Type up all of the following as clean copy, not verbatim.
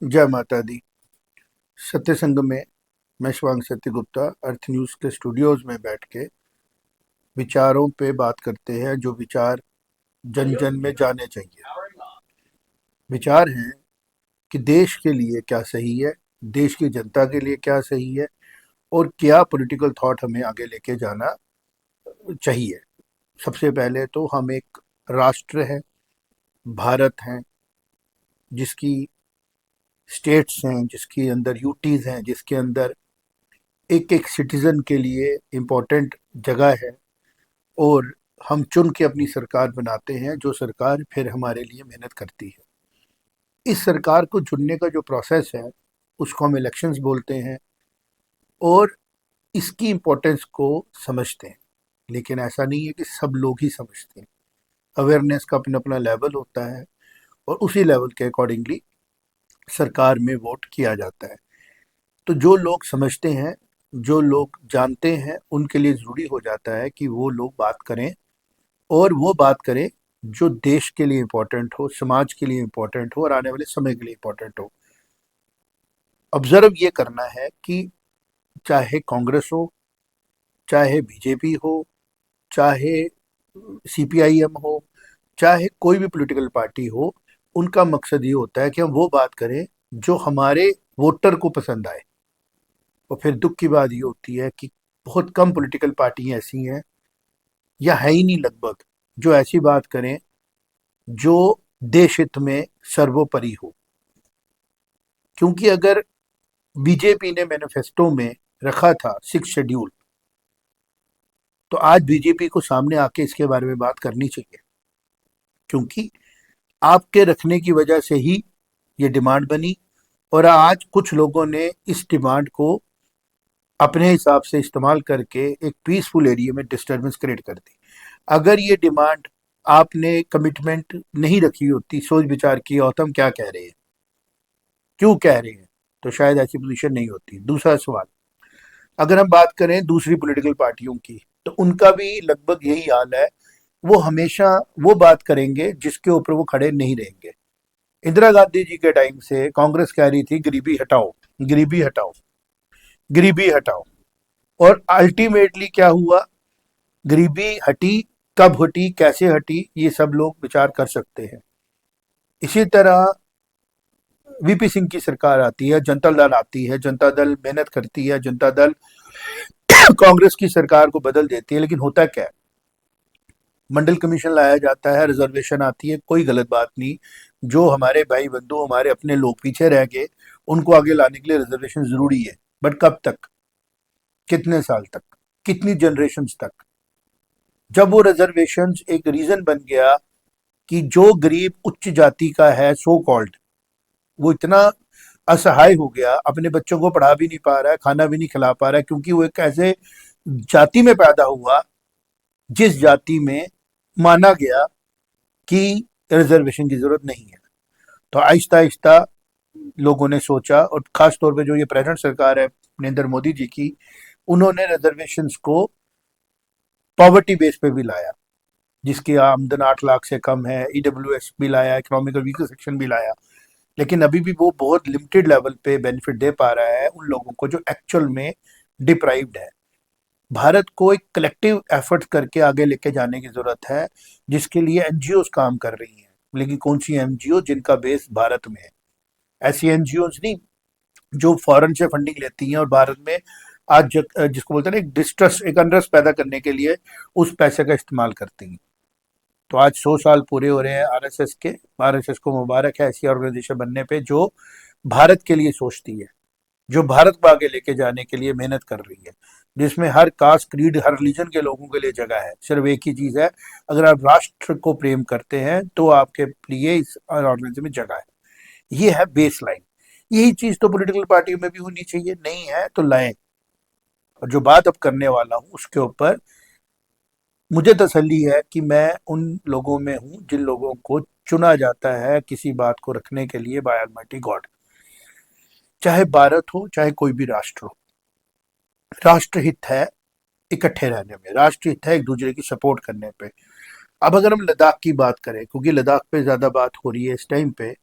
जय माता दी। सत्य संगम में मैं शिवांग सत्य गुप्ता अर्थ न्यूज़ के स्टूडियोज में बैठ के विचारों पे बात करते हैं, जो विचार जन जन में जाने चाहिए। विचार हैं कि देश के लिए क्या सही है, देश की जनता के लिए क्या सही है, और क्या पॉलिटिकल थॉट हमें आगे लेके जाना चाहिए। सबसे पहले तो हम एक राष्ट्र है, भारत है, जिसकी स्टेट्स हैं, जिसके अंदर यूटीज हैं, जिसके अंदर एक एक सिटीजन के लिए इम्पोर्टेंट जगह है। और हम चुन के अपनी सरकार बनाते हैं, जो सरकार फिर हमारे लिए मेहनत करती है। इस सरकार को चुनने का जो प्रोसेस है, उसको हम इलेक्शंस बोलते हैं, और इसकी इम्पोर्टेंस को समझते हैं। लेकिन ऐसा नहीं है कि सब लोग ही समझते हैं। अवेयरनेस का अपना अपना लेवल होता है, और उसी लेवल के अकॉर्डिंगली सरकार में वोट किया जाता है। तो जो लोग समझते हैं, जो लोग जानते हैं, उनके लिए ज़रूरी हो जाता है कि वो लोग बात करें, और वो बात करें जो देश के लिए इम्पोर्टेंट हो, समाज के लिए इम्पोर्टेंट हो, और आने वाले समय के लिए इम्पोर्टेंट हो। ऑब्जर्व ये करना है कि चाहे कांग्रेस हो, चाहे बीजेपी हो, चाहे सीपीआईएम हो, चाहे कोई भी पॉलिटिकल पार्टी हो, उनका मकसद ये होता है कि हम वो बात करें जो हमारे वोटर को पसंद आए। और फिर दुख की बात ये होती है कि बहुत कम पॉलिटिकल पार्टियां ऐसी हैं, या है ही नहीं लगभग, जो ऐसी बात करें जो देश हित में सर्वोपरि हो। क्योंकि अगर बीजेपी ने मैनिफेस्टो में रखा था 6 शेड्यूल, तो आज बीजेपी को सामने आके इसके बारे में बात करनी चाहिए। क्योंकि आपके रखने की वजह से ही ये डिमांड बनी, और आज कुछ लोगों ने इस डिमांड को अपने हिसाब से इस्तेमाल करके एक पीसफुल एरिया में डिस्टरबेंस क्रिएट कर दी। अगर ये डिमांड आपने कमिटमेंट नहीं रखी होती, सोच विचार की होता हम क्या कह रहे हैं, क्यों कह रहे हैं, तो शायद ऐसी पोजीशन नहीं होती। दूसरा सवाल, अगर हम बात करें दूसरी पॉलिटिकल पार्टियों की, तो उनका भी लगभग यही हाल है। वो हमेशा वो बात करेंगे जिसके ऊपर वो खड़े नहीं रहेंगे। इंदिरा गांधी जी के टाइम से कांग्रेस कह रही थी गरीबी हटाओ, गरीबी हटाओ, गरीबी हटाओ, और अल्टीमेटली क्या हुआ? गरीबी हटी। कब हटी, कैसे हटी, ये सब लोग विचार कर सकते हैं। इसी तरह वीपी सिंह की सरकार आती है, जनता दल आती है, जनता दल मेहनत करती है, जनता दल कांग्रेस की सरकार को बदल देती है। लेकिन होता क्या है, मंडल कमीशन लाया जाता है, रिजर्वेशन आती है, कोई गलत बात नहीं। जो हमारे भाई बंधु, हमारे अपने लोग पीछे रह गए, उनको आगे लाने के लिए रिजर्वेशन जरूरी है। बट कब तक, कितने साल तक, कितनी जनरेशन तक? जब वो रिजर्वेशन एक रीजन बन गया कि जो गरीब उच्च जाति का है, सो कॉल्ड, वो इतना असहाय हो गया, अपने बच्चों को पढ़ा भी नहीं पा रहा है, खाना भी नहीं खिला पा रहा है, क्योंकि वो एक ऐसे जाति में पैदा हुआ जिस जाति में माना गया कि रिजर्वेशन की जरूरत नहीं है। तो आहिस्ता आहिस्ता लोगों ने सोचा, और खास तौर पे जो ये प्रेजेंट सरकार है नरेंद्र मोदी जी की, उन्होंने रिजर्वेशन को पॉवर्टी बेस पे भी लाया। जिसकी आमदन 8 लाख से कम है, ईडब्ल्यूएस भी लाया, इकोनॉमिकल वीकर सेक्शन भी लाया। लेकिन अभी भी वो बहुत लिमिटेड लेवल पे बेनिफिट दे पा रहा है उन लोगों को जो एक्चुअल में डिप्राइव्ड है। भारत को एक कलेक्टिव एफर्ट करके आगे लेके जाने की जरूरत है, जिसके लिए एनजीओ काम कर रही हैं। लेकिन कौन सी एनजीओ जिनका बेस भारत में है? ऐसी एनजीओ नहीं जो फॉरेन से फंडिंग लेती हैं और भारत में आज जिसको बोलते हैं ना, एक डिस्ट्रस्ट, एक अनरेस्ट पैदा करने के लिए उस पैसे का इस्तेमाल करती हैं। तो आज 100 साल पूरे हो रहे हैं आरएसएस के। आरएसएस को मुबारक है ऐसी ऑर्गेनाइजेशन बनने पे जो भारत के लिए सोचती है, जो भारत को आगे लेके जाने के लिए मेहनत कर रही है, जिसमें हर कास्ट, क्रीड, हर रिलीजन के लोगों के लिए जगह है। सिर्फ एक ही चीज है, अगर आप राष्ट्र को प्रेम करते हैं तो आपके लिए इस ऑर्गेनाइजेशन में जगह है। ये है बेस लाइन। यही चीज तो पॉलिटिकल पार्टियों में भी होनी चाहिए। नहीं है तो लाएं। और जो बात अब करने वाला हूँ उसके ऊपर मुझे तसल्ली है कि मैं उन लोगों में हूँ जिन लोगों को चुना जाता है किसी बात को रखने के लिए बाय ऑलमाइटी गॉड। चाहे भारत हो, चाहे कोई भी राष्ट्र हो, राष्ट्रहित है इकट्ठे रहने में, राष्ट्रहित है एक दूसरे की सपोर्ट करने पे। अब अगर हम लद्दाख की बात करें, क्योंकि लद्दाख पे ज्यादा बात हो रही है इस टाइम पे,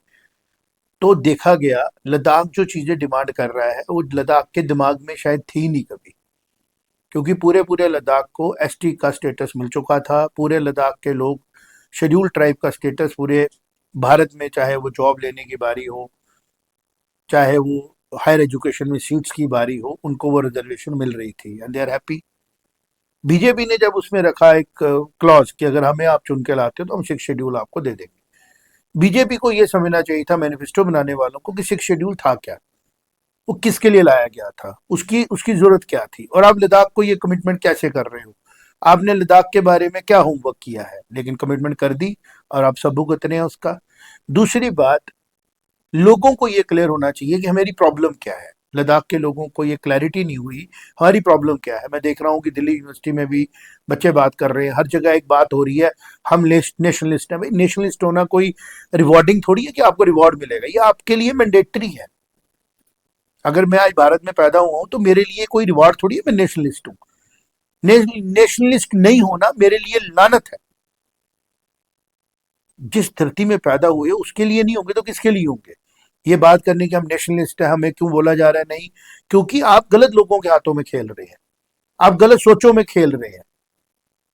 तो देखा गया लद्दाख जो चीजें डिमांड कर रहा है वो लद्दाख के दिमाग में शायद थी नहीं कभी, क्योंकि पूरे पूरे लद्दाख को एसटी का स्टेटस मिल चुका था। पूरे लद्दाख के लोग शेड्यूल ट्राइब का स्टेटस पूरे भारत में, चाहे वो जॉब लेने की बारी हो, चाहे वो हायर एजुकेशन में सीट्स की बारी हो, उनको वो रिजर्वेशन मिल रही थी and they are happy. BJP ने जब उसमें रखा एक क्लॉज कि अगर हमें आप चुन के लाते हो तो हम सिक्स शेड्यूल आपको दे देंगे, बीजेपी को ये समझना चाहिए था, मैनिफेस्टो बनाने वालों को, कि सिक्स शेड्यूल था क्या, वो किसके लिए लाया गया था, उसकी उसकी जरूरत क्या थी, और आप लद्दाख को ये कमिटमेंट कैसे कर रहे हो। आपने लद्दाख के बारे में क्या होमवर्क किया है, लेकिन कमिटमेंट कर दी और आप सब भुगत रहे हैं उसका। दूसरी बात, लोगों को ये क्लियर होना चाहिए कि हमारी प्रॉब्लम क्या है। लद्दाख के लोगों को ये क्लैरिटी नहीं हुई हमारी प्रॉब्लम क्या है। मैं देख रहा हूँ कि दिल्ली यूनिवर्सिटी में भी बच्चे बात कर रहे हैं, हर जगह एक बात हो रही है, हम नेशनलिस्ट हैं। भाई नेशनलिस्ट होना कोई रिवॉर्डिंग थोड़ी है कि आपको रिवॉर्ड मिलेगा, ये आपके लिए मैंडेटरी है। अगर मैं आज भारत में पैदा हुआ हूं तो मेरे लिए कोई रिवॉर्ड थोड़ी है मैं नेशनलिस्ट हूं। नेशनलिस्ट नहीं होना मेरे लिए लानत है। जिस धरती में पैदा हुए उसके लिए नहीं होंगे तो किसके लिए होंगे। ये बात करने की हम नेशनलिस्ट है, हमें क्यों बोला जा रहा है, नहीं, क्योंकि आप गलत लोगों के हाथों में खेल रहे हैं, आप गलत सोचों में खेल रहे हैं,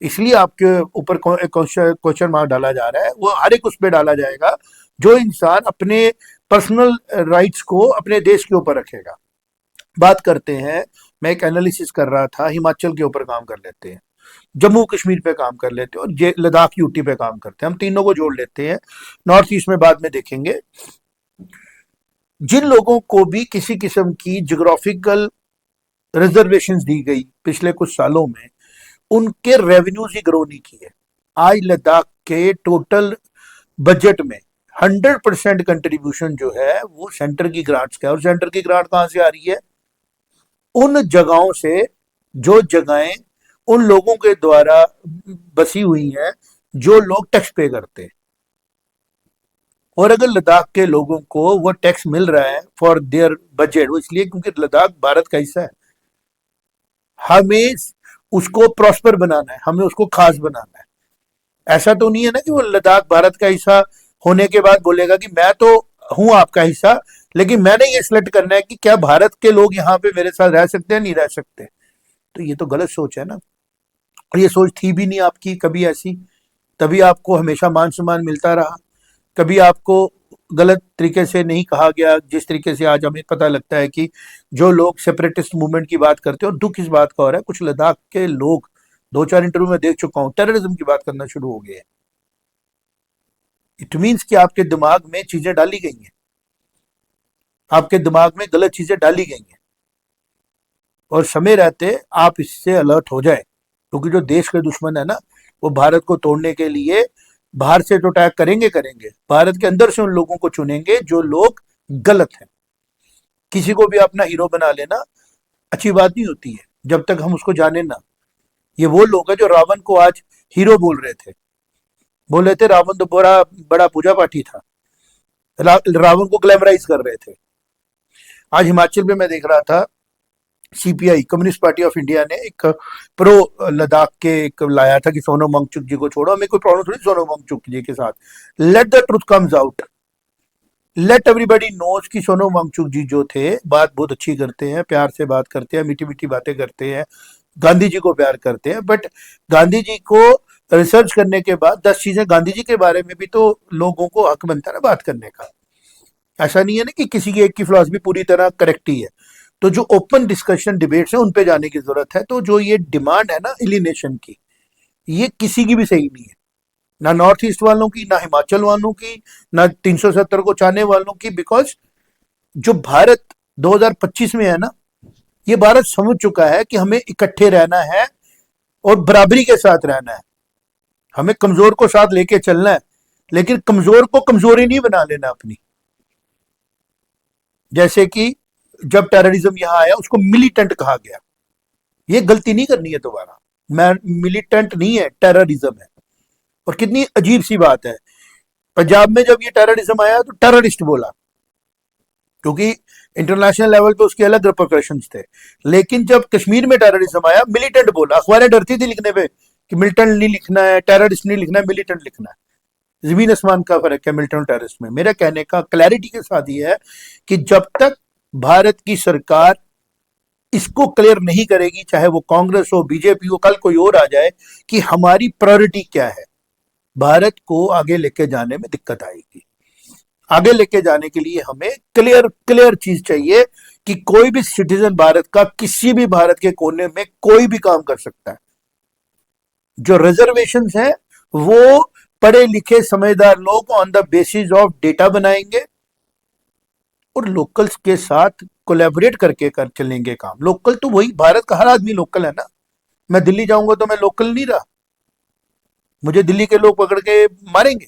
इसलिए आपके ऊपर क्वेश्चन मार्क डाला जा रहा है। वो हर एक उस पर डाला जाएगा जो इंसान अपने पर्सनल राइट्स को अपने देश के ऊपर रखेगा। बात करते हैं, मैं एक एनालिसिस कर रहा था, हिमाचल के ऊपर काम कर लेते हैं, जम्मू कश्मीर पे काम कर लेते हैं और लद्दाख यूटी पे काम करते हैं, हम तीनों को जोड़ लेते हैं। नॉर्थ ईस्ट में बाद में देखेंगे। जिन लोगों को भी किसी किस्म की जियोग्राफिकल रिजर्वेशंस दी गई पिछले कुछ सालों में, उनके रेवेन्यूज ही ग्रो नहीं किए। आज लद्दाख के टोटल बजट में 100% कंट्रीब्यूशन जो है वो सेंटर की ग्रांट्स का है। और सेंटर की ग्रांट कहां से आ रही है? उन जगहों से जो जगहें उन लोगों के द्वारा बसी हुई हैं जो लोग टैक्स पे करते हैं। और अगर लद्दाख के लोगों को वो टैक्स मिल रहा है फॉर देयर बजट, वो इसलिए क्योंकि लद्दाख भारत का हिस्सा है। हमें उसको प्रॉस्पर बनाना है, हमें उसको खास बनाना है। ऐसा तो नहीं है ना कि वो लद्दाख भारत का हिस्सा होने के बाद बोलेगा कि मैं तो हूं आपका हिस्सा, लेकिन मैंने ये सिलेक्ट करना है कि क्या भारत के लोग यहाँ पे मेरे साथ रह सकते हैं, नहीं रह सकते। तो ये तो गलत सोच है ना, और ये सोच थी भी नहीं आपकी कभी ऐसी। तभी आपको हमेशा मान सम्मान मिलता रहा, कभी आपको गलत तरीके से नहीं कहा गया। जिस तरीके से आज हमें पता लगता है कि जो लोग सेपरेटिस्ट मूवमेंट की बात करते हैं, और दुख इस बात का हो रहा है कुछ लद्दाख के लोग, दो चार इंटरव्यू में देख चुका हूं, टेररिज्म की बात करना शुरू हो गए हैं। इट मीन्स कि आपके दिमाग में चीजें डाली गई हैं, आपके दिमाग में गलत चीजें डाली गई हैं, और समय रहते आप इससे अलर्ट हो जाए। क्योंकि जो देश के दुश्मन है ना, वो भारत को तोड़ने के लिए बाहर से तो अटैक करेंगे करेंगे, भारत के अंदर से उन लोगों को चुनेंगे जो लोग गलत हैं। किसी को भी अपना हीरो बना लेना अच्छी बात नहीं होती है जब तक हम उसको जाने ना। ये वो लोग हैं जो रावण को आज हीरो बोल रहे थे, बोल रहे थे रावण तो बड़ा बड़ा पूजा पाठी था, रावण को ग्लैमराइज कर रहे थे। आज हिमाचल में मैं देख रहा था, CPI communist party of India ने एक प्रो लद्दाख के एक लाया था कि सोनम वांगचुक जी को छोड़ो, हमें कोई प्रॉब्लम थोड़ी सोनम वांगचुक जी के साथ। Let the truth comes out, let everybody knows कि सोनम वांगचुक जी जो थे, बात बहुत अच्छी करते हैं, प्यार से बात करते हैं, मीठी मीठी बातें करते हैं, गांधी जी को प्यार करते हैं। बट गांधी जी को रिसर्च करने के बाद 10 चीजें गांधी जी के बारे में भी तो लोगों को हक बनता है ना बात करने का। ऐसा नहीं है ना कि किसी की एक की फिलॉसफी पूरी तरह करेक्ट ही है। तो जो ओपन डिस्कशन डिबेट्स है उन पे जाने की जरूरत है। तो जो ये डिमांड है ना एलिनेशन की, ये किसी की भी सही नहीं है, ना नॉर्थ ईस्ट वालों की, ना हिमाचल वालों की, ना 370 को चाहने वालों की। बिकॉज जो भारत 2025 में है ना, ये भारत समझ चुका है कि हमें इकट्ठे रहना है और बराबरी के साथ रहना है। हमें कमजोर को साथ लेके चलना है, लेकिन कमजोर को कमजोरी नहीं बना लेना अपनी। जैसे कि जब टेररिज्म यहां आया उसको मिलिटेंट कहा गया, ये गलती नहीं करनी है दोबारा। मैं मिलिटेंट नहीं है, टेररिज्म है। और कितनी अजीब सी बात है, पंजाब में जब ये टेररिज्म आया तो टेररिस्ट बोला, क्योंकि इंटरनेशनल लेवल पे उसके अलग रिपरकशंस थे। लेकिन जब कश्मीर में टेररिज्म आया, मिलिटेंट बोला। अखबारें डरती थी लिखने पे कि मिलिटेंट नहीं लिखना है, टेररिस्ट नहीं लिखना है, मिलिटेंट लिखना है। जमीन आसमान का फर्क है मिलिटेंट और टेररिस्ट में। मेरा कहने का क्लैरिटी के साथ ये है कि जब तक भारत की सरकार इसको क्लियर नहीं करेगी, चाहे वो कांग्रेस हो, बीजेपी हो, कल कोई और आ जाए, कि हमारी प्रायोरिटी क्या है, भारत को आगे लेके जाने में दिक्कत आएगी। आगे लेके जाने के लिए हमें क्लियर क्लियर चीज चाहिए कि कोई भी सिटीजन भारत का किसी भी भारत के कोने में कोई भी काम कर सकता है। जो रिजर्वेशन है वो पढ़े लिखे समझदार लोग on the basis of data बनाएंगे और लोकल्स के साथ कोलैबोरेट करके कर चलेंगे काम। लोकल तो वही, भारत का हर आदमी लोकल है ना। मैं दिल्ली जाऊंगा तो मैं लोकल नहीं रहा, मुझे दिल्ली के लोग पकड़ के मारेंगे।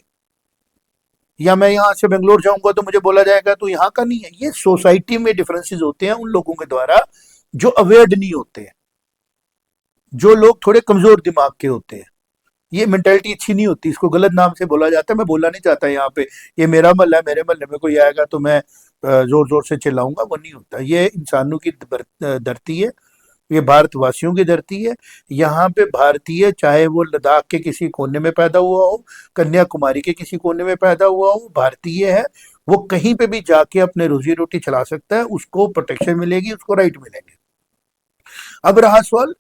या मैं यहां से बेंगलोर जाऊंगा तो मुझे बोला जाएगा तो यहाँ का नहीं है। ये सोसाइटी में डिफरेंसेस होते हैं उन लोगों के द्वारा जो अवेयर्ड नहीं होते हैं, जो लोग थोड़े कमजोर दिमाग के होते हैं। ये मेंटेलिटी अच्छी नहीं होती, इसको गलत नाम से बोला जाता है। मैं बोलना नहीं चाहता यहाँ पे ये मेरा महल्ला है, मेरे महल्ले में कोई आएगा तो मैं जोर जोर से चिल्लाऊंगा, वो नहीं होता। ये इंसानों की धरती है, ये भारतवासियों की धरती है। यहाँ पे भारतीय, चाहे वो लद्दाख के किसी कोने में पैदा हुआ हो, कन्याकुमारी के किसी कोने में पैदा हुआ हो, भारतीय है। वो कहीं पे भी जाके अपने रोजी रोटी चला सकता है, उसको प्रोटेक्शन मिलेगी, उसको राइट मिलेंगे। अब रहा सवाल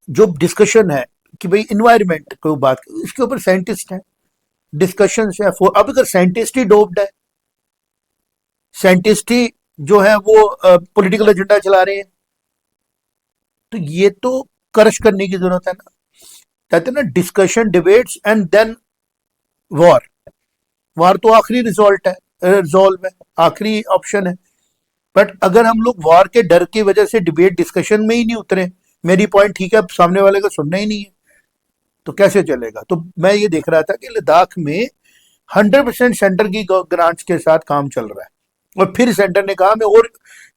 जो डिस्कशन है कि भाई इन्वायरमेंट को बात, इसके ऊपर साइंटिस्ट है, डिस्कशन है। अब अगर साइंटिस्ट ही डोप्ड है, साइंटिस्ट ही जो है वो पॉलिटिकल एजेंडा चला रहे हैं, तो ये तो कर्श करने की जरूरत है ना। कहते हैं ना, discussion, debates and then war. War तो आखिरी रिजॉल्ट है, रिजॉल्व है, आखिरी ऑप्शन है। बट अगर हम लोग वॉर के डर की वजह से डिबेट डिस्कशन में ही नहीं उतरे, मेरी पॉइंट ठीक है, सामने वाले को सुनना ही नहीं है, तो कैसे चलेगा। तो मैं ये देख रहा था कि लद्दाख में 100% सेंटर की ग्रांट्स के साथ काम चल रहा है, और फिर सेंटर ने कहा मैं और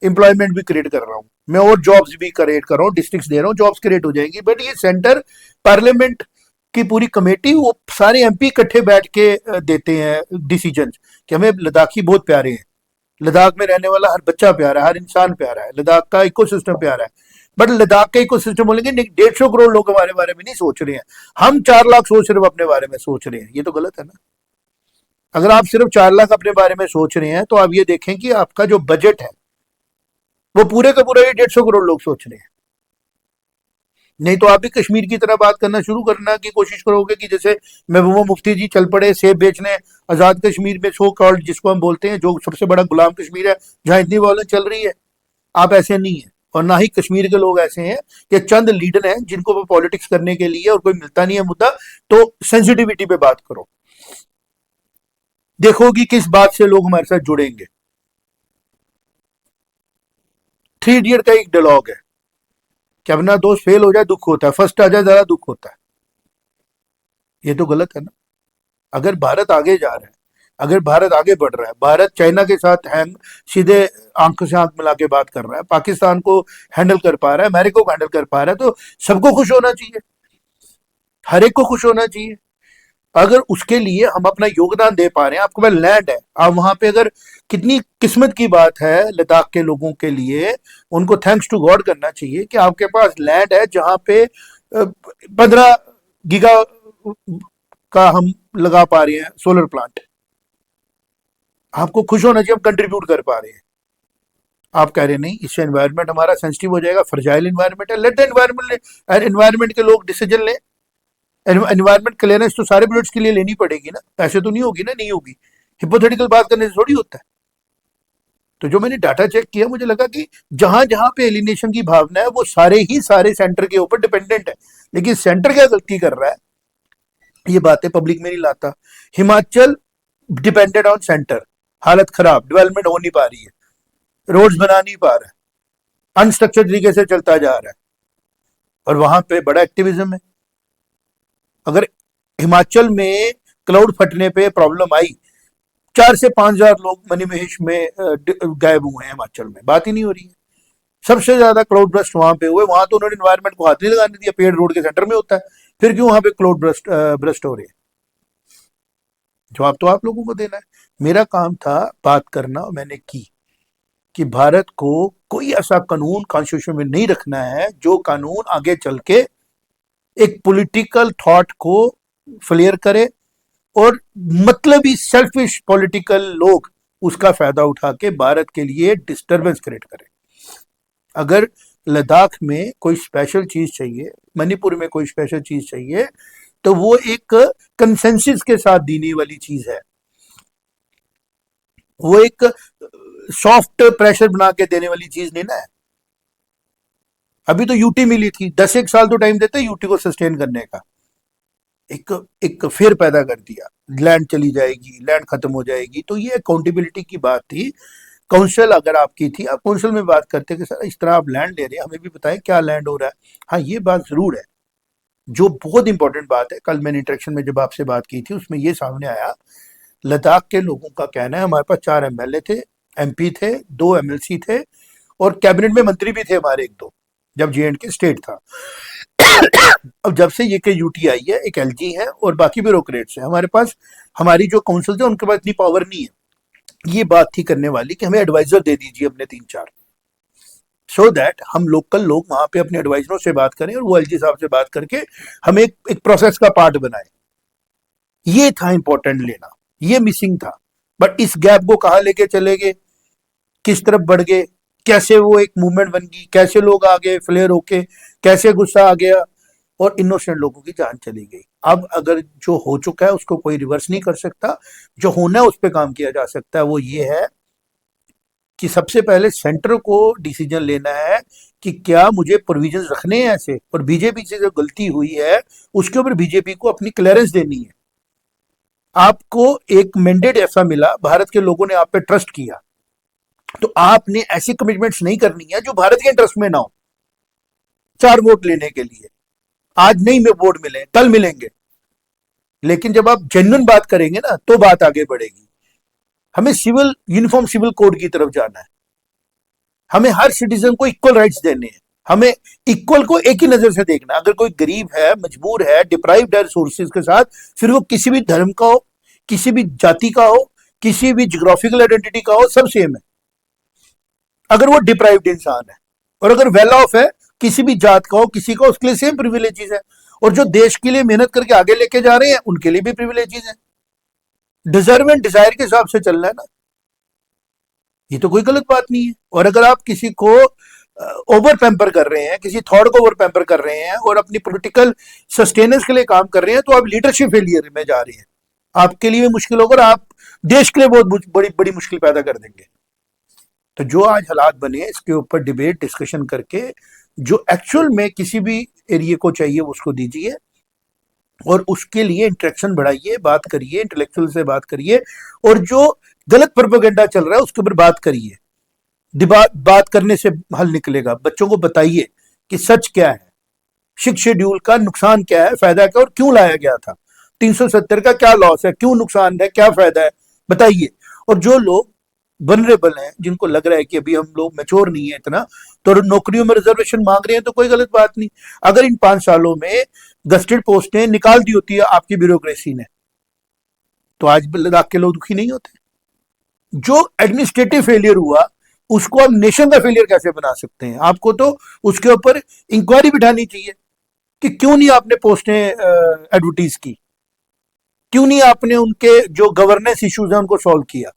एम्प्लॉयमेंट भी क्रिएट कर रहा हूँ, मैं और जॉब्स भी क्रिएट कर रहा हूँ, डिस्ट्रिक्ट्स दे रहा हूँ, जॉब्स क्रिएट हो जाएंगी। बट ये सेंटर पार्लियामेंट की पूरी कमेटी, वो सारे एमपी इकट्ठे बैठ के देते हैं डिसीजन कि हमें लद्दाखी बहुत प्यारे हैं, लद्दाख में रहने वाला हर बच्चा प्यारा है, हर इंसान प्यारा है, लद्दाख का इकोसिस्टम प्यारा है। बट लद्दाख का इकोसिस्टम बोलेंगे 150 करोड़ लोग हमारे बारे में नहीं सोच रहे हैं, हम 4 लाख सोच रहे अपने बारे में सोच रहे हैं, ये तो गलत है ना। अगर आप सिर्फ 4 लाख अपने बारे में सोच रहे हैं तो आप ये देखें कि आपका जो बजट है वो पूरे का पूरा 150 करोड़ लोग सोच रहे हैं। नहीं तो आप भी कश्मीर की तरह बात करना शुरू करना की कोशिश करोगे कि जैसे महबूबा मुफ्ती जी चल पड़े सेब बेचने आजाद कश्मीर में, सो कॉल्ड जिसको हम बोलते हैं, जो सबसे बड़ा गुलाम कश्मीर है जहां इतनी वायलेंस चल रही है। आप ऐसे नहीं है, और ना ही कश्मीर के लोग ऐसे हैं कि चंद लीडर हैं जिनको वो पॉलिटिक्स करने के लिए और कोई मिलता नहीं है मुद्दा तो सेंसिटिविटी पे बात करो। देखो कि किस बात से लोग हमारे साथ जुड़ेंगे। 3 इडियट का एक डायलॉग है कि अपना दोस्त फेल हो जाए दुख होता है, फर्स्ट आ जाए ज्यादा दुख होता है। ये तो गलत है ना। अगर भारत आगे जा रहा है, अगर भारत आगे बढ़ रहा है, भारत चाइना के साथ हैंग सीधे आंख से आंख मिला के बात कर रहा है, पाकिस्तान को हैंडल कर पा रहा है, अमेरिका को हैंडल कर पा रहा है, तो सबको खुश होना चाहिए, हर एक को खुश होना चाहिए। अगर उसके लिए हम अपना योगदान दे पा रहे हैं, आपके पास लैंड है, आप वहां पे, अगर कितनी किस्मत की बात है लद्दाख के लोगों के लिए, उनको थैंक्स टू गॉड करना चाहिए कि आपके पास लैंड है जहां पे 15 गीगा का हम लगा पा रहे हैं सोलर प्लांट। आपको खुश होना चाहिए, हम कंट्रीब्यूट कर पा रहे हैं। आप कह रहे नहीं, इससे एनवायरनमेंट हमारा सेंसिटिव हो जाएगा, फ्रजाइल एनवायरनमेंट है, लेट एनवायरनमेंट के लोग डिसीजन लें। एनवायरनमेंट क्लियरेंस तो सारे प्रोजेक्ट्स के लिए लेनी पड़ेगी ना, ऐसे तो नहीं होगी ना, नहीं होगी। हिपोथेटिकल बात करने से थोड़ी होता है। तो जो मैंने डाटा चेक किया, मुझे लगा कि जहां जहां पे एलिनेशन की भावना है वो सारे ही सारे सेंटर के ऊपर डिपेंडेंट है। लेकिन सेंटर क्या गलती कर रहा है, ये बातें पब्लिक में नहीं लाता। हिमाचल डिपेंडेड ऑन सेंटर, हालत खराब, डेवलपमेंट हो नहीं पा रही है, रोड्स बना नहीं पा रहा है, अनस्ट्रक्चर्ड तरीके से चलता जा रहा है, और वहां पे बड़ा एक्टिविज्म है। अगर हिमाचल में क्लाउड फटने पे प्रॉब्लम आई, 4 से 5 हजार लोग मणिमहेश में गायब हुए हैं हिमाचल में, बात ही नहीं हो रही है। सबसे ज्यादा क्लाउड ब्रस्ट वहां पे हुए, वहां तो उन्होंने एनवायरनमेंट को हाथ नहीं लगाने दिया, पेड़ रोड के सेंटर में होता है, फिर क्यों वहां पे क्लाउड ब्रस्ट हो रहे हैं। जवाब तो आप लोगों को देना है। मेरा काम था बात करना, और मैंने की कि भारत को कोई ऐसा कानून कॉन्स्टिट्यूशन में नहीं रखना है जो कानून आगे चल के एक पॉलिटिकल थॉट को फ्लेयर करे, और मतलबी सेल्फिश पॉलिटिकल लोग उसका फायदा उठा के भारत के लिए डिस्टरबेंस क्रिएट करें। अगर लद्दाख में कोई स्पेशल चीज चाहिए, मणिपुर में कोई स्पेशल चीज चाहिए, तो वो एक कंसेंसस के साथ देने वाली चीज है, वो एक सॉफ्ट प्रेशर बना के देने वाली चीज नहीं ना है। अभी तो यूटी मिली थी, 10 साल तो टाइम देते यूटी को सस्टेन करने का, एक एक फिर पैदा कर दिया, लैंड चली जाएगी, लैंड खत्म हो जाएगी। तो ये अकाउंटेबिलिटी की बात थी। काउंसिल अगर आपकी थी, आप काउंसिल में बात करते कि सर इस तरह आप लैंड ले रहे हैं, हमें भी बताएं क्या लैंड हो रहा है। हाँ, ये बात जरूर है, जो बहुत इंपॉर्टेंट बात है। कल मैंने इंटरेक्शन में जब आपसे बात की थी उसमें ये सामने आया, लद्दाख के लोगों का कहना है हमारे पास 4 एमएलए थे, एमपी थे, 2 एमएलसी थे और कैबिनेट में मंत्री भी थे हमारे 1-2, जब J&K स्टेट था। अब जब से ये के यूटी आई है, एक एलजी है और बाकी ब्यूरोक्रेट्स है हमारे पास, हमारी जो काउंसिल है उनके पास इतनी पावर नहीं है। ये बात थी करने वाली कि हमें एडवाइजर दे दीजिए अपने 3-4, सो दैट हम लोकल लोग वहां पे अपने एडवाइजरों से बात करें और वो एलजी साहब से बात करके हमें एक प्रोसेस का पार्ट बनाए। ये था इंपॉर्टेंट लेना, ये मिसिंग था। बट इस गैप को कहाँ लेके चले गए, किस तरफ बढ़ गए, कैसे वो एक मूवमेंट बन गई, कैसे लोग आ गए फ्लेयर होके, कैसे गुस्सा आ गया और इनोसेंट लोगों की जान चली गई। अब अगर जो हो चुका है उसको कोई रिवर्स नहीं कर सकता, जो होना है उस पर काम किया जा सकता है। वो ये है कि सबसे पहले सेंटर को डिसीजन लेना है कि क्या मुझे प्रोविजंस रखने हैं ऐसे, और बीजेपी से जो गलती हुई है उसके ऊपर बीजेपी को अपनी क्लियरेंस देनी है। आपको एक मैंडेट ऐसा मिला, भारत के लोगों ने आप पे ट्रस्ट किया, तो आपने ऐसी कमिटमेंट्स नहीं करनी है जो भारत के इंटरेस्ट में ना हो। 4 वोट लेने के लिए आज नहीं में वोट मिले, कल मिलेंगे, लेकिन जब आप जेन्युइन बात करेंगे ना तो बात आगे बढ़ेगी। हमें सिविल यूनिफॉर्म सिविल कोड की तरफ जाना है, हमें हर सिटीजन को इक्वल राइट्स देने हैं, हमें इक्वल को एक ही नजर से देखना। अगर कोई गरीब है, मजबूर है, डिप्राइव्ड है रिसोर्सेज के साथ, फिर वो किसी भी धर्म का हो, किसी भी जाति का हो, किसी भी जियोग्राफिकल आइडेंटिटी का हो, सब सेम है अगर वो डिप्राइव्ड इंसान है। और अगर वेल ऑफ है, किसी भी जात का हो, किसी का, उसके लिए सेम प्रिविलेजेस है। और जो देश के लिए मेहनत करके आगे लेके जा रहे हैं उनके लिए भी प्रिविलेजेस है। डिजर्व एंड डिजायर के हिसाब से चलना है ना, ये तो कोई गलत बात नहीं है। और अगर आप किसी को ओवर पैम्पर कर रहे हैं, किसी थॉट को ओवर पैम्पर कर रहे हैं और अपनी पॉलिटिकल सस्टेनेंस के लिए काम कर रहे हैं, तो आप लीडरशिप फेलियर में जा रहे हैं। आपके लिए मुश्किल होगा और आप देश के लिए बहुत बड़ी बड़ी मुश्किल पैदा कर देंगे। तो जो आज हालात बने इसके ऊपर डिबेट डिस्कशन करके जो एक्चुअल में किसी भी एरिया को चाहिए उसको दीजिए और उसके लिए इंटरेक्शन बढ़ाइए, बात करिए, इंटेलेक्चुअल से बात करिए और जो गलत प्रोपेगेंडा चल रहा है उसके ऊपर बात करिए। बात करने से हल निकलेगा। बच्चों को बताइए कि सच क्या है, 6 शेड्यूल का नुकसान क्या है, फायदा क्या और क्यों लाया गया था, 370 का क्या लॉस है, क्यों नुकसान है, क्या फायदा है, बताइए। और जो लोग वनरेबल हैं, जिनको लग रहा है कि अभी हम लोग मैच्योर नहीं है इतना, तो नौकरियों में रिजर्वेशन मांग रहे हैं, तो कोई गलत बात नहीं। अगर इन 5 सालों में गस्टेड पोस्टें निकाल दी होती है आपकी ब्यूरोक्रेसी ने, तो आज लद्दाख के लोग दुखी नहीं होते। जो एडमिनिस्ट्रेटिव फेलियर हुआ उसको आप नेशन का फेलियर कैसे बना सकते हैं? आपको तो उसके ऊपर इंक्वायरी बिठानी चाहिए कि क्यों नहीं आपने पोस्टें एडवर्टीज की, क्यों नहीं आपने उनके जो गवर्नेंस इश्यूज हैं उनको सॉल्व किया।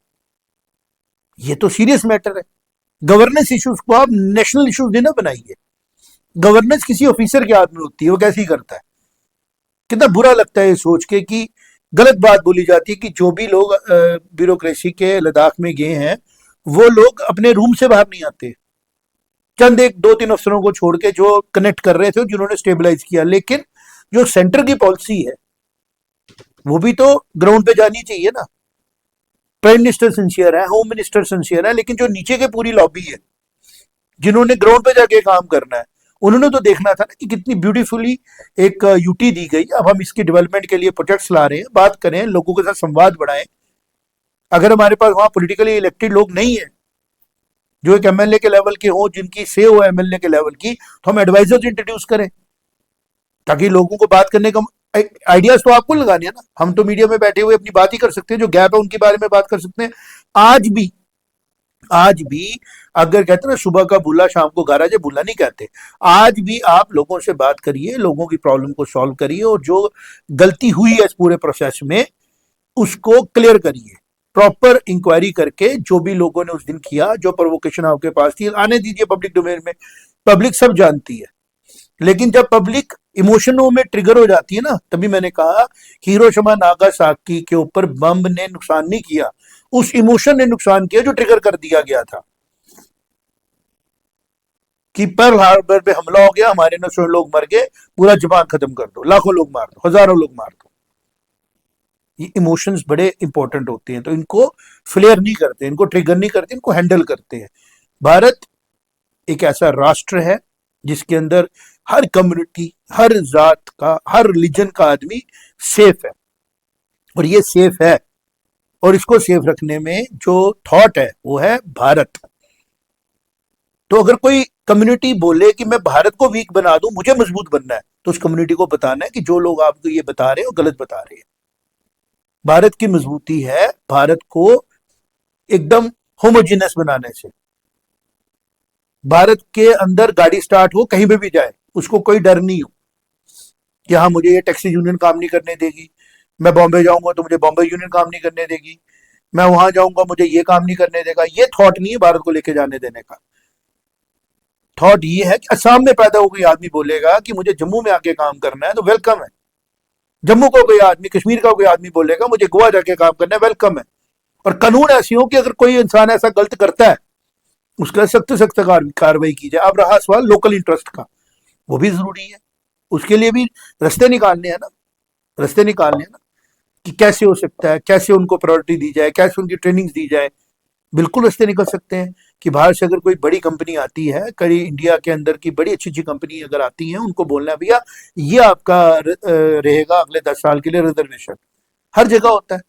ये तो सीरियस मैटर है। गवर्नेंस इश्यूज को आप नेशनल इश्यूज नहीं ना बनाइए। गवर्नेंस किसी ऑफिसर के हाथ में होती है, वो कैसे ही करता है। कितना बुरा लगता है ये सोच के कि गलत बात बोली जाती है कि जो भी लोग ब्यूरोक्रेसी के लद्दाख में गए हैं वो लोग अपने रूम से बाहर नहीं आते। चंद 1-2-3 अफसरों को छोड़ के जो कनेक्ट कर रहे थे, जिन्होंने स्टेबलाइज किया। लेकिन जो सेंटर की पॉलिसी है वो भी तो ग्राउंड पे जानी चाहिए ना। प्राइम मिनिस्टर सिंसियर है, होम मिनिस्टर सिंसियर है, लेकिन जो नीचे के पूरी लॉबी है, जिन्होंने ग्राउंड पे जाके काम करना है, उन्होंने तो देखना था ना कि कितनी ब्यूटीफुली एक यूटी दी गई। अब हम इसकी डेवलपमेंट के लिए प्रोजेक्ट्स ला रहे हैं, बात करें, लोगों के साथ संवाद बढ़ाएं। अगर हमारे पास वहां पॉलिटिकली इलेक्टेड लोग नहीं है जो एक एमएलए के लेवल के हो, जिनकी से हो एमएलए के लेवल की, तो हम एडवाइजर्स इंट्रोड्यूस करें ताकि लोगों को बात करने का आइडियाज तो आपको लगाने हैं ना। हम तो मीडिया में बैठे हुए अपनी बात ही कर सकते हैं, जो गैप है उनके बारे में बात कर सकते हैं। आज भी अगर कहते हैं ना सुबह का भूला शाम को गारा, जो भूला नहीं कहते। आज भी आप लोगों से बात करिए, लोगों की प्रॉब्लम को सॉल्व करिए और जो गलती हुई है इस पूरे प्रोसेस में उसको क्लियर करिए, प्रॉपर इंक्वायरी करके जो भी लोगों ने उस दिन किया, जो प्रोवोकेशन आपके पास थी, आने दीजिए पब्लिक डोमेन में, पब्लिक सब जानती है। लेकिन जब पब्लिक इमोशनों में ट्रिगर हो जाती है ना, तभी मैंने कहा कि हिरोशिमा नागासाकी के ऊपर बम ने नुकसान नहीं किया, उस इमोशन ने नुकसान किया जो ट्रिगर कर दिया गया था कि पर्ल हार्बर पे हमला हो गया, हमारे 900 लोग मर गए, पूरा जापान खत्म कर दो, लाखों लोग मार दो, हजारों लोग मार दो। ये इमोशंस बड़े इंपॉर्टेंट होते हैं, तो इनको फ्लेयर नहीं करते, इनको ट्रिगर नहीं करते, इनको हैंडल करते हैं। भारत एक ऐसा राष्ट्र है जिसके अंदर हर कम्युनिटी, हर जात का, हर रिलीजन का आदमी सेफ है, और ये सेफ है, और इसको सेफ रखने में जो थॉट है वो है भारत। तो अगर कोई कम्युनिटी बोले कि मैं भारत को वीक बना दूं, मुझे मजबूत बनना है, तो उस कम्युनिटी को बताना है कि जो लोग आपको ये बता रहे हैं वो गलत बता रहे हैं। भारत की मजबूती है भारत को एकदम होमोजीनस बनाने से। भारत के अंदर गाड़ी स्टार्ट हो, कहीं पे भी जाए, उसको कोई डर नहीं हो कि हाँ मुझे ये टैक्सी यूनियन काम नहीं करने देगी, मैं बॉम्बे जाऊंगा तो मुझे बॉम्बे यूनियन काम नहीं करने देगी, मैं वहां जाऊंगा मुझे ये काम नहीं करने देगा। ये थॉट नहीं है भारत को लेके जाने देने का। थॉट ये है कि असम में पैदा हो कोई आदमी बोलेगा कि मुझे जम्मू में आके काम करना है, तो वेलकम है। जम्मू का कोई आदमी, कश्मीर का कोई आदमी बोलेगा मुझे गोवा जाके काम करना है, वेलकम है। और कानून ऐसी हो कि अगर कोई इंसान ऐसा गलत करता है, उसका सख्त सख्त कार्रवाई की जाए। अब रहा सवाल लोकल इंटरेस्ट का, वो भी जरूरी है, उसके लिए भी रास्ते निकालने हैं ना, रास्ते निकालने हैं ना कि कैसे हो सकता है, कैसे उनको प्रायोरिटी दी जाए, कैसे उनकी ट्रेनिंग दी जाए। बिल्कुल रास्ते निकल सकते हैं कि बाहर से अगर कोई बड़ी कंपनी आती है, कई इंडिया के अंदर की बड़ी अच्छी अच्छी कंपनी अगर आती है, उनको बोलना है भैया ये आपका रहेगा अगले 10 साल के लिए रिजर्वेशन। हर जगह होता है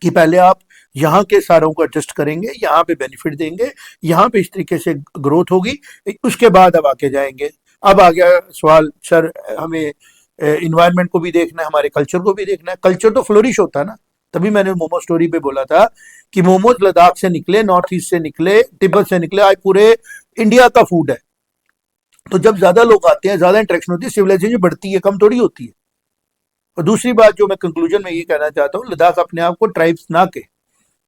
कि पहले आप यहाँ के सारों को एडजस्ट करेंगे, यहाँ पे बेनिफिट देंगे, यहाँ पे इस तरीके से ग्रोथ होगी, उसके बाद अब आके जाएंगे। अब आ गया सवाल, सर हमें इन्वायरमेंट को भी देखना है, हमारे कल्चर को भी देखना है। कल्चर तो फ्लोरिश होता है ना, तभी मैंने मोमो स्टोरी पे बोला था कि मोमोज लद्दाख से निकले, नॉर्थ ईस्ट से निकले, तिब्बत से निकले, आज पूरे इंडिया का फूड है। तो जब ज्यादा लोग आते हैं, ज्यादा इंटरेक्शन होती है, सिविलाइजेशन बढ़ती है, कम थोड़ी होती है। और दूसरी बात जो मैं कंक्लूजन में ये कहना चाहता हूँ, लद्दाख अपने आप को ट्राइब्स ना के,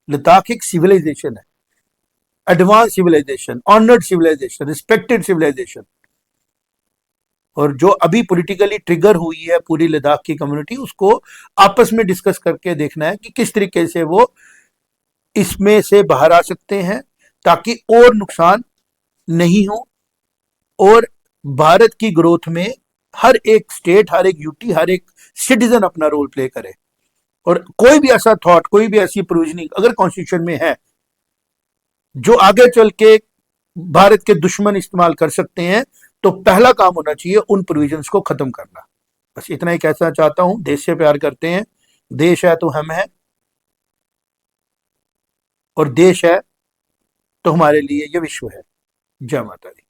लद्दाख एक सिविलाइजेशन है, advance civilisation, honoured civilisation, respected civilisation. और जो अभी पॉलिटिकली ट्रिगर हुई है पूरी लद्दाख की कम्युनिटी, उसको आपस में डिस्कस करके देखना है कि किस तरीके से वो इसमें से बाहर आ सकते हैं, ताकि और नुकसान नहीं हो, और भारत की ग्रोथ में हर एक स्टेट, हर एक यूटी, हर एक सिटीजन अपना रोल प्ले करे। और कोई भी ऐसा थॉट, कोई भी ऐसी प्रोविजनिंग अगर कॉन्स्टिट्यूशन में है जो आगे चल के भारत के दुश्मन इस्तेमाल कर सकते हैं, तो पहला काम होना चाहिए उन प्रोविजंस को खत्म करना। बस इतना ही कहना चाहता हूं। देश से प्यार करते हैं, देश है तो हम हैं, और देश है तो हमारे लिए ये विश्व है। जय माता दी।